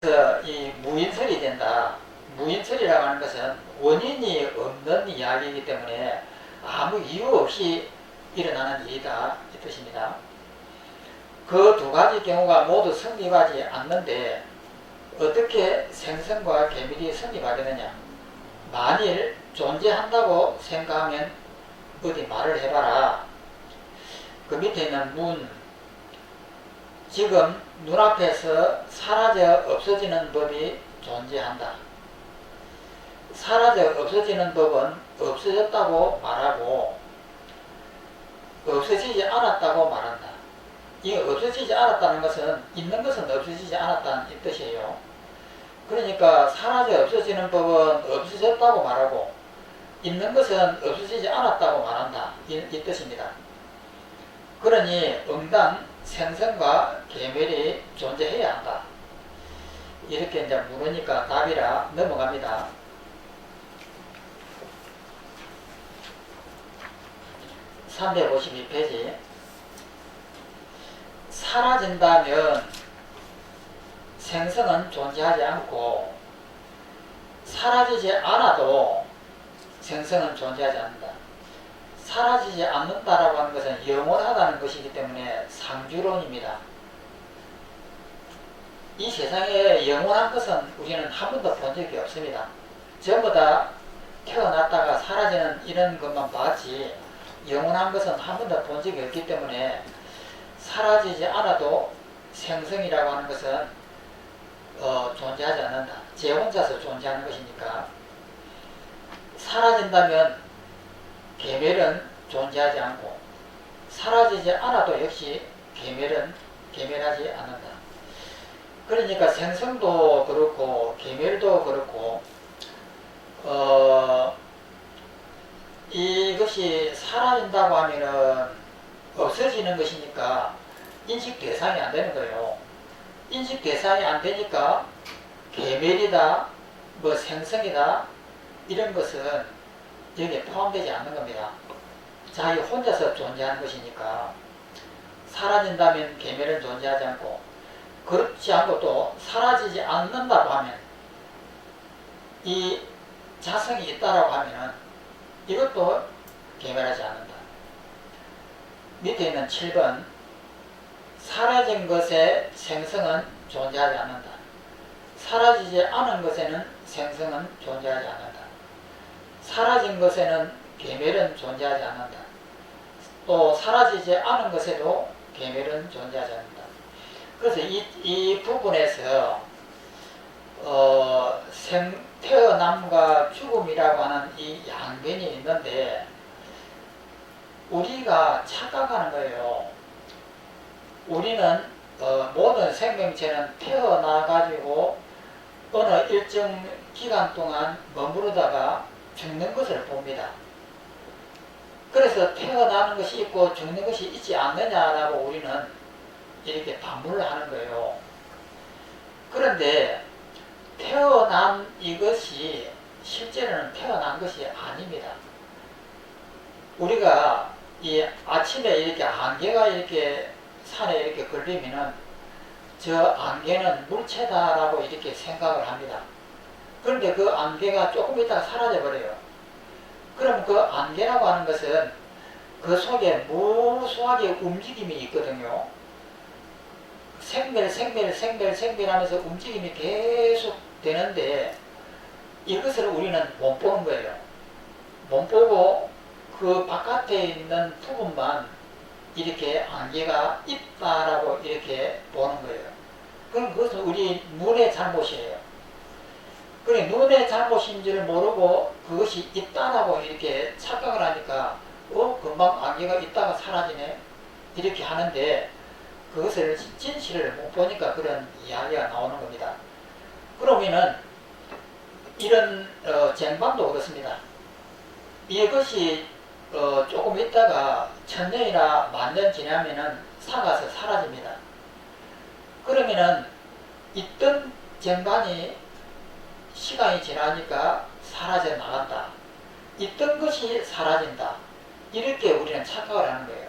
그래서 이 무인설이 된다. 무인설이라고 하는 것은 원인이 없는 이야기이기 때문에 아무 이유 없이 일어나는 일이다 이 뜻입니다. 그 두 가지 경우가 모두 성립하지 않는데 어떻게 생선과 계밀이 성립하겠느냐. 만일 존재한다고 생각하면 어디 말을 해봐라. 그 밑에 있는 문, 지금 눈앞에서 사라져 없어지는 법이 존재한다. 사라져 없어지는 법은 없어졌다고 말하고 없어지지 않았다고 말한다. 이 없어지지 않았다는 것은 있는 것은 없어지지 않았다는 이 뜻이에요. 그러니까 사라져 없어지는 법은 없어졌다고 말하고 있는 것은 없어지지 않았다고 말한다 이 뜻입니다. 그러니 응당 생선과 계멸이 존재해야 한다. 이렇게 이제 물으니까 답이라 넘어갑니다. 352페이지. 사라진다면 생선은 존재하지 않고 사라지지 않아도 생선은 존재하지 않는다. 사라지지 않는다라고 하는 것은 영원하다는 것이기 때문에 상주론입니다. 이 세상에 영원한 것은 우리는 한 번도 본 적이 없습니다. 전부 다 태어났다가 사라지는 이런 것만 봤지 영원한 것은 한 번도 본 적이 없기 때문에 사라지지 않아도 생성이라고 하는 것은 존재하지 않는다. 제 혼자서 존재하는 것이니까. 사라진다면 계멸은 존재하지 않고 사라지지 않아도 역시 계멸하지 않는다. 그러니까 생성도 그렇고 계멸도 그렇고 이것이 사라진다고 하면은 없어지는 것이니까 인식 대상이 안 되는 거예요. 인식 대상이 안 되니까 계멸이다, 뭐 생성이다 이런 것은 여기에 포함되지 않는 겁니다. 자기 혼자서 존재하는 것이니까 사라진다면 계멸은 존재하지 않고 그렇지 않고 또 사라지지 않는다고 하면 이 자성이 있다라고 하면은 이것도 계멸하지 않는다. 밑에 있는 7번 사라진 것의 생성은 존재하지 않는다. 사라지지 않은 것에는 생성은 존재하지 않는다. 사라진 것에는 계멸은 존재하지 않는다. 또 사라지지 않은 것에도 계멸은 존재하지 않는다. 그래서 이 부분에서 태어남과 죽음이라고 하는 이 양변이 있는데 우리가 착각하는 거예요. 우리는 모든 생명체는 태어나가지고 어느 일정 기간 동안 머무르다가 죽는 것을 봅니다. 그래서 태어나는 것이 있고 죽는 것이 있지 않느냐라고 우리는 이렇게 반문을 하는 거예요. 그런데 태어난 이것이 실제로는 태어난 것이 아닙니다. 우리가 이 아침에 이렇게 안개가 이렇게 산에 이렇게 걸리면은 저 안개는 물체다라고 이렇게 생각을 합니다. 그런데 그 안개가 조금 있다가 사라져 버려요. 그럼 그 안개라고 하는 것은 그 속에 무수하게 움직임이 있거든요. 생멸 하면서 움직임이 계속 되는데 이것을 우리는 못 보는 거예요. 못 보고 그 바깥에 있는 부분만 이렇게 안개가 있다라고 이렇게 보는 거예요. 그럼 그것은 우리 눈의 잘못이에요. 그래 눈의 잘못인 줄 모르고 그것이 있다라고 이렇게 착각을 하니까 금방 안개가 있다가 사라지네 이렇게 하는데 그것을 진실을 못 보니까 그런 이야기가 나오는 겁니다. 그러면은 이런 쟁반도 그렇습니다. 이것이 조금 있다가 1000년이나 10,000년 지나면은 사가서 사라집니다. 그러면은 있던 쟁반이 시간이 지나니까 사라져 나간다. 있던 것이 사라진다. 이렇게 우리는 착각을 하는 거예요.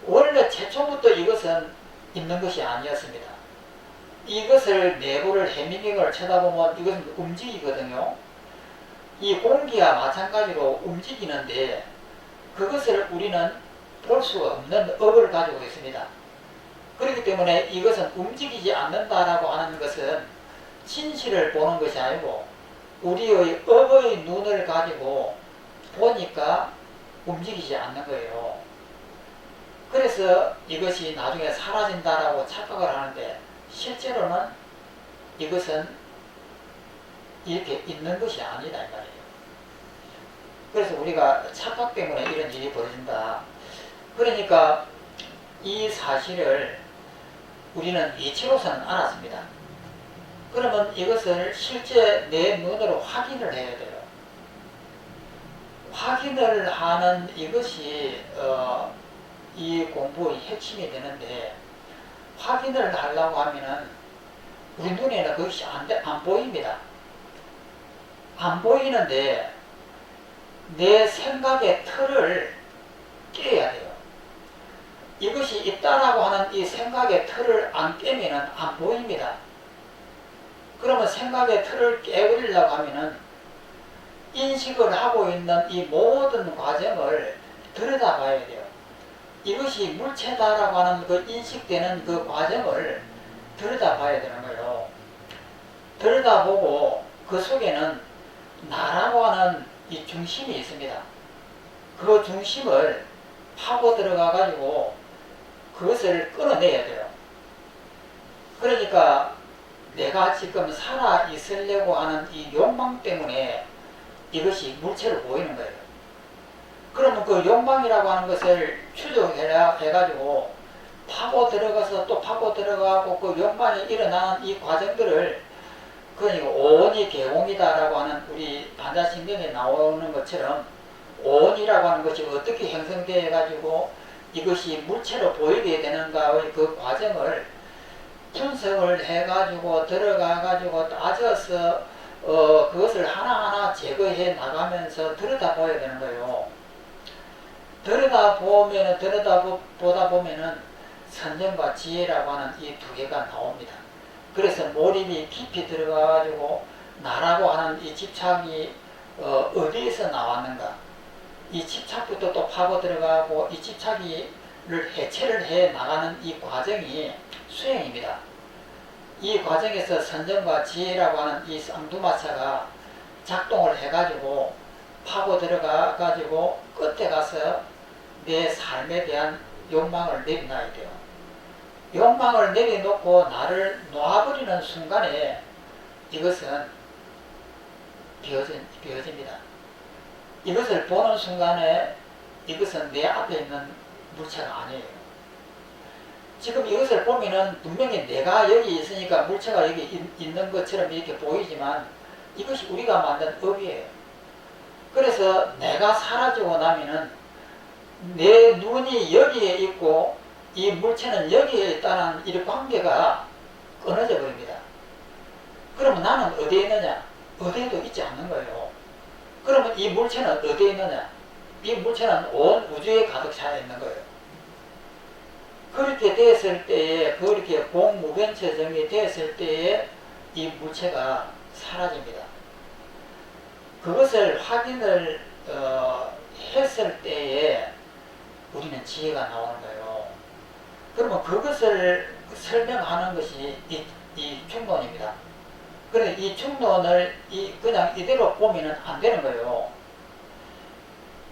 원래 최초부터 이것은 있는 것이 아니었습니다. 이것을 내부를 해밍을 쳐다보면 이것은 움직이거든요. 이 공기와 마찬가지로 움직이는데 그것을 우리는 볼 수가 없는 업을 가지고 있습니다. 그렇기 때문에 이것은 움직이지 않는다라고 하는 것은 진실을 보는 것이 아니고 우리의 업의 눈을 가지고 보니까 움직이지 않는 거예요. 그래서 이것이 나중에 사라진다라고 착각을 하는데 실제로는 이것은 이렇게 있는 것이 아니다 이 말이에요. 그래서 우리가 착각 때문에 이런 일이 벌어진다. 그러니까 이 사실을 우리는 이치로서는 알았습니다. 그러면 이것을 실제 내 눈으로 확인을 해야 돼요. 확인을 하는 이것이 이 공부의 핵심이 되는데 확인을 하려고 하면은 우리 눈에는 그것이 안 보입니다. 안 보이는데 내 생각의 틀을 깨야 돼요. 이것이 있다라고 하는 이 생각의 틀을 안 깨면은 안 보입니다. 그러면 생각의 틀을 깨버리려고 하면은 인식을 하고 있는 이 모든 과정을 들여다봐야 돼요. 이것이 물체다라고 하는 그 인식되는 그 과정을 들여다봐야 되는 거예요. 들여다보고 그 속에는 나라고 하는 이 중심이 있습니다. 그 중심을 파고 들어가 가지고 그것을 끌어내야 돼요. 그러니까 내가 지금 살아 있으려고 하는 이 욕망 때문에 이것이 물체로 보이는 거예요. 그러면 그 욕망이라고 하는 것을 추적해가지고 파고 들어가서 또 파고 들어가고 그 욕망이 일어나는 이 과정들을 그러니까 오온이 개공이다라고 하는 우리 반자신경에 나오는 것처럼 오온이라고 하는 것이 어떻게 형성되어 가지고 이것이 물체로 보이게 되는가의 그 과정을 분석을 해가지고 들어가가지고 따져서 그것을 하나하나 제거해 나가면서 들여다봐야 되는 거예요. 들여다보다 보면은 선정과 지혜라고 하는 이 두 개가 나옵니다. 그래서 몰입이 깊이 들어가가지고 나라고 하는 이 집착이 어디에서 나왔는가, 이 집착부터 또 파고 들어가고 이 집착을 해체를 해 나가는 이 과정이 수행입니다. 이 과정에서 선정과 지혜라고 하는 이 쌍두마차가 작동을 해가지고 파고 들어가 가지고 끝에 가서 내 삶에 대한 욕망을 내려놔야 돼요. 욕망을 내려놓고 나를 놓아버리는 순간에 이것은 비워집니다. 이것을 보는 순간에 이것은 내 앞에 있는 물체가 아니에요. 지금 이것을 보면은 분명히 내가 여기 있으니까 물체가 여기 있는 것처럼 이렇게 보이지만 이것이 우리가 만든 업이에요. 그래서 내가 사라지고 나면은 내 눈이 여기에 있고 이 물체는 여기에 있다는 이 관계가 끊어져 버립니다. 그러면 나는 어디에 있느냐? 어디에도 있지 않는 거예요. 그러면 이 물체는 어디에 있느냐? 이 물체는 온 우주에 가득 차 있는 거예요. 그렇게 됐을 때에, 그렇게 공무변체정이 됐을 때에 이 물체가 사라집니다. 그것을 확인을 했을 때에 우리는 지혜가 나오는 거예요. 그러면 그것을 설명하는 것이 이 중론입니다. 그런데 이 중론을 그냥 이대로 보면은 안 되는 거예요.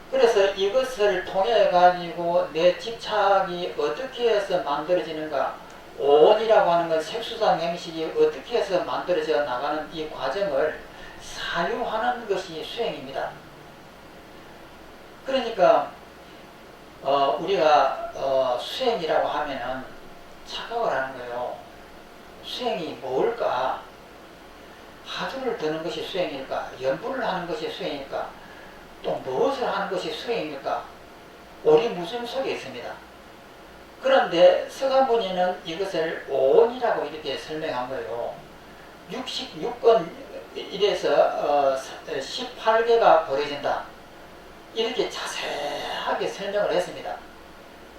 그래서 이것을 통해 가지고 내 집착이 어떻게 해서 만들어지는가, 오온이라고 하는 건 색수상 행식이 어떻게 해서 만들어져 나가는 이 과정을 사유하는 것이 수행입니다. 그러니까 우리가 수행이라고 하면은 착각을 하는 거예요. 수행이 뭘까? 하두를 드는 것이 수행일까? 연부를 하는 것이 수행일까? 또 무엇을 하는 것이 수행입니까? 오리무중 속에 있습니다. 그런데 서가모니는 이것을 오온이라고 이렇게 설명한 거예요. 66권 1에서 18개가 벌어진다. 이렇게 자세하게 설명을 했습니다.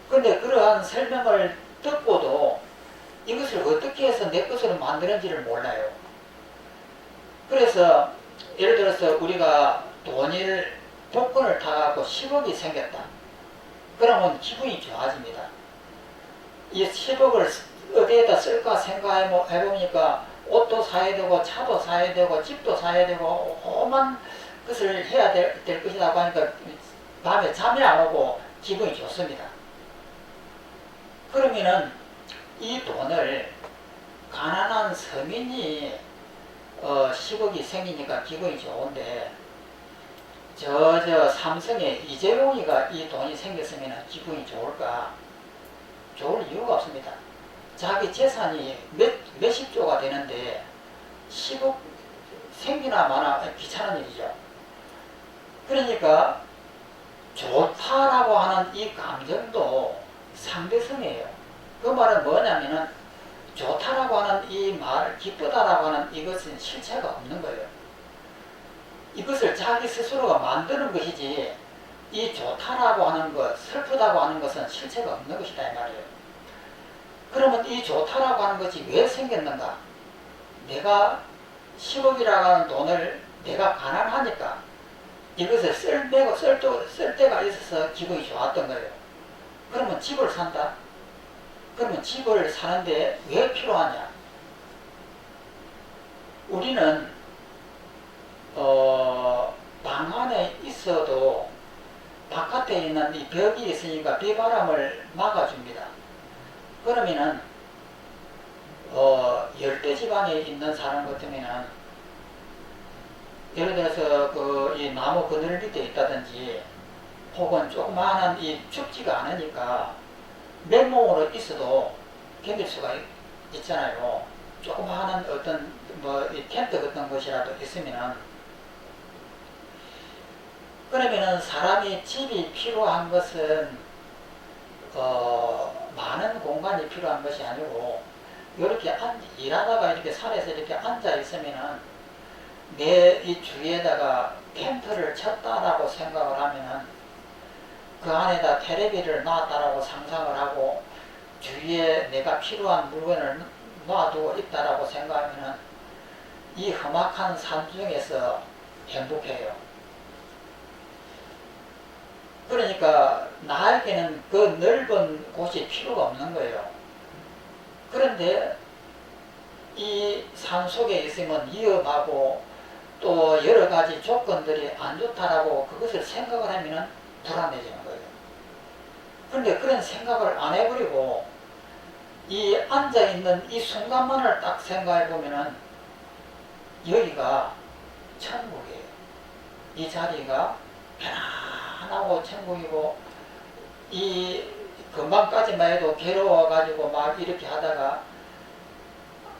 그런데 그러한 설명을 듣고도 이것을 어떻게 해서 내 것으로 만드는지를 몰라요. 그래서 예를 들어서 우리가 돈을 복권을 타갖고 10억이 생겼다. 그러면 기분이 좋아집니다. 이 10억을 어디에다 쓸까 생각해보니까 옷도 사야 되고 차도 사야 되고 집도 사야 되고 오만 것을 해야 될 것이라고 하니까 밤에 잠이 안 오고 기분이 좋습니다. 그러면은 이 돈을 가난한 서민이 10억이 생기니까 기분이 좋은데 삼성의 이재용이가 이 돈이 생겼으면 기분이 좋을까? 좋을 이유가 없습니다. 자기 재산이 몇십 조가 되는데 10억 생기나 마나 귀찮은 일이죠. 그러니까 좋다라고 하는 이 감정도 상대성이에요. 그 말은 뭐냐면은 좋다라고 하는 이 말, 기쁘다라고 하는 이것은 실체가 없는 거예요. 이것을 자기 스스로가 만드는 것이지 이 좋다라고 하는 것, 슬프다고 하는 것은 실체가 없는 것이다 이 말이에요. 그러면 이 좋다라고 하는 것이 왜 생겼는가? 내가 10억이라고 하는 돈을 내가 가난하니까 이것을 쓸 때가 있어서 기분이 좋았던 거예요. 그러면 집을 산다? 그러면 집을 사는데 왜 필요하냐? 우리는 방 안에 있어도 바깥에 있는 이 벽이 있으니까 비바람을 막아줍니다. 그러면은 열대 지방에 있는 사람 같으면은 예를 들어서 이 나무 그늘 밑에 있다든지 혹은 조그마한 이 춥지가 않으니까 맨몸으로 있어도 견딜 수가 있잖아요. 조그마한 어떤 이 텐트 같은 것이라도 있으면은 그러면은 사람이 집이 필요한 것은 많은 공간이 필요한 것이 아니고 이렇게 일하다가 이렇게 산에서 이렇게 앉아 있으면은 내 이 주위에다가 텐트를 쳤다라고 생각을 하면은 그 안에다 테레비를 놨다라고 상상을 하고 주위에 내가 필요한 물건을 놔두고 있다라고 생각하면은 이 험악한 삶 중에서 행복해요. 그러니까 나에게는 그 넓은 곳이 필요가 없는 거예요. 그런데 이 삶 속에 있으면 위험하고 또 여러 가지 조건들이 안 좋다라고 그것을 생각을 하면은 불안해지는 거예요. 그런데 그런 생각을 안 해버리고 이 앉아있는 이 순간만을 딱 생각해 보면은 여기가 천국이에요. 이 자리가 편안하고 천국이고 이 금방까지만 해도 괴로워가지고 막 이렇게 하다가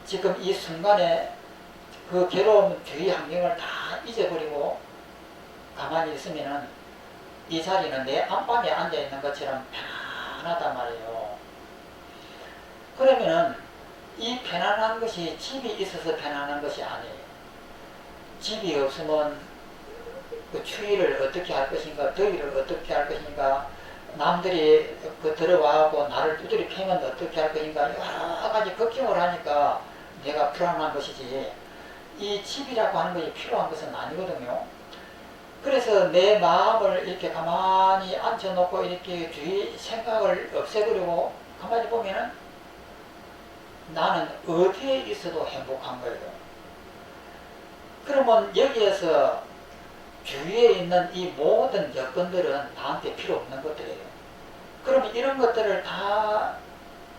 지금 이 순간에 그 괴로움 주위 환경을 다 잊어버리고 가만히 있으면은 이 자리는 내 안방에 앉아있는 것처럼 편안하단 말이에요. 그러면은 이 편안한 것이 집이 있어서 편안한 것이 아니에요. 집이 없으면 그 추위를 어떻게 할 것인가, 더위를 어떻게 할 것인가, 남들이 들어와고 나를 두드려 패면 어떻게 할 것인가, 여러 가지 걱정을 하니까 내가 불안한 것이지, 이 집이라고 하는 것이 필요한 것은 아니거든요. 그래서 내 마음을 이렇게 가만히 앉혀놓고 이렇게 주위 생각을 없애버리고 가만히 보면은 나는 어디에 있어도 행복한 거예요. 그러면 여기에서 주위에 있는 이 모든 여건들은 나한테 필요 없는 것들이에요. 그러면 이런 것들을 다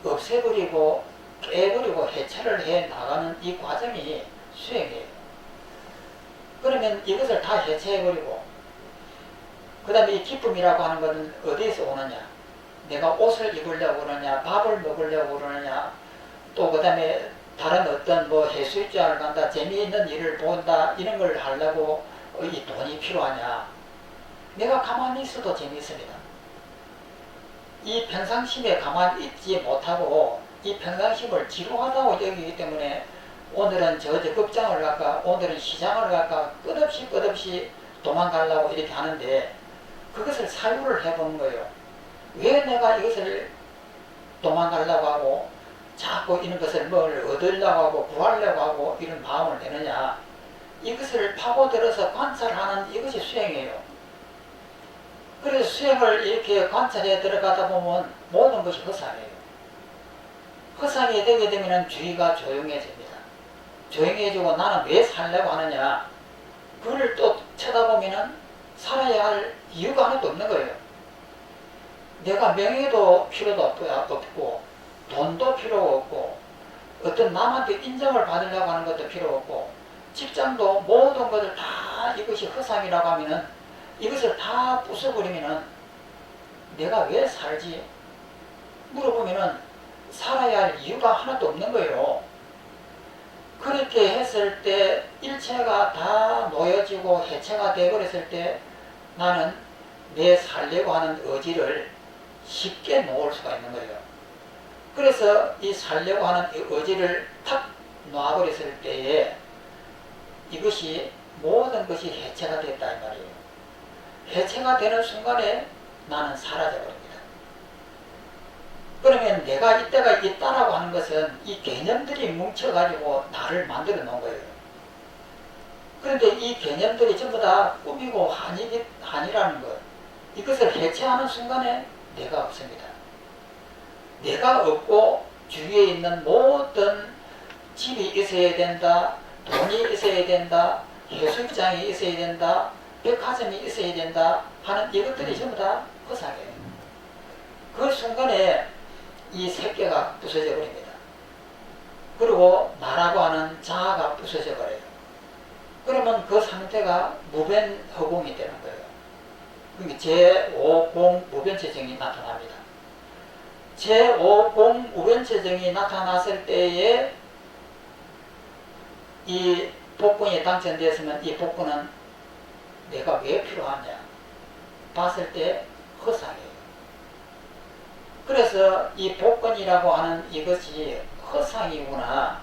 없애버리고 깨버리고 해체를 해 나가는 이 과정이 수행이에요. 그러면 이것을 다 해체해버리고 그 다음에 이 기쁨이라고 하는 것은 어디에서 오느냐? 내가 옷을 입으려고 그러냐, 밥을 먹으려고 그러느냐, 또 그 다음에 다른 어떤 해수욕장을 간다, 재미있는 일을 본다, 이런 걸 하려고 이 돈이 필요하냐? 내가 가만히 있어도 재미있습니다. 이 평상심에 가만히 있지 못하고 이 평상심을 지루하다고 여기기 때문에 오늘은 저 극장을 갈까, 오늘은 시장을 갈까, 끝없이 도망가려고 이렇게 하는데 그것을 사유를 해보는 거예요. 왜 내가 이것을 도망가려고 하고 자꾸 이런 것을 뭘 얻으려고 하고 구하려고 하고 이런 마음을 내느냐. 이것을 파고들어서 관찰하는 이것이 수행이에요. 그래서 수행을 이렇게 관찰해 들어가다 보면 모든 것이 허상이에요. 허상이 되게 되면 주의가 조용해집니다. 조용해지고 나는 왜 살려고 하느냐. 그걸 또 쳐다보면 살아야 할 이유가 하나도 없는 거예요. 내가 명예도 필요도 없고 돈도 필요 없고 어떤 남한테 인정을 받으려고 하는 것도 필요 없고 직장도 모든 것을 다 이것이 허상이라고 하면은 이것을 다 부숴버리면은 내가 왜 살지? 물어보면은 살아야 할 이유가 하나도 없는 거예요. 그렇게 했을 때 일체가 다 놓여지고 해체가 되어버렸을 때 나는 내 살려고 하는 의지를 쉽게 놓을 수가 있는 거예요. 그래서 이 살려고 하는 의지를 탁 놔버렸을 때에 이것이 모든 것이 해체가 됐다 이 말이에요. 해체가 되는 순간에 나는 사라져버립니다. 그러면 내가 이때가 있다라고 하는 것은 이 개념들이 뭉쳐가지고 나를 만들어 놓은 거예요. 그런데 이 개념들이 전부 다 꿈이고 한이라는 것, 이것을 해체하는 순간에 내가 없습니다. 내가 없고 주위에 있는 모든 집이 있어야 된다, 돈이 있어야 된다, 해수욕장이 있어야 된다, 백화점이 있어야 된다 하는 이것들이 전부 다 허상이에요. 그 순간에 이 세계가 부서져 버립니다. 그리고 나라고 하는 자아가 부서져 버려요. 그러면 그 상태가 무변허공이 되는 거예요. 그러니까 제5공 무변체증이 나타납니다. 제5공 무변체증이 나타났을 때에 이 복권이 당첨되었으면 이 복권은 내가 왜 필요하냐 봤을 때 허상이에요. 그래서 이 복권이라고 하는 이것이 허상이구나.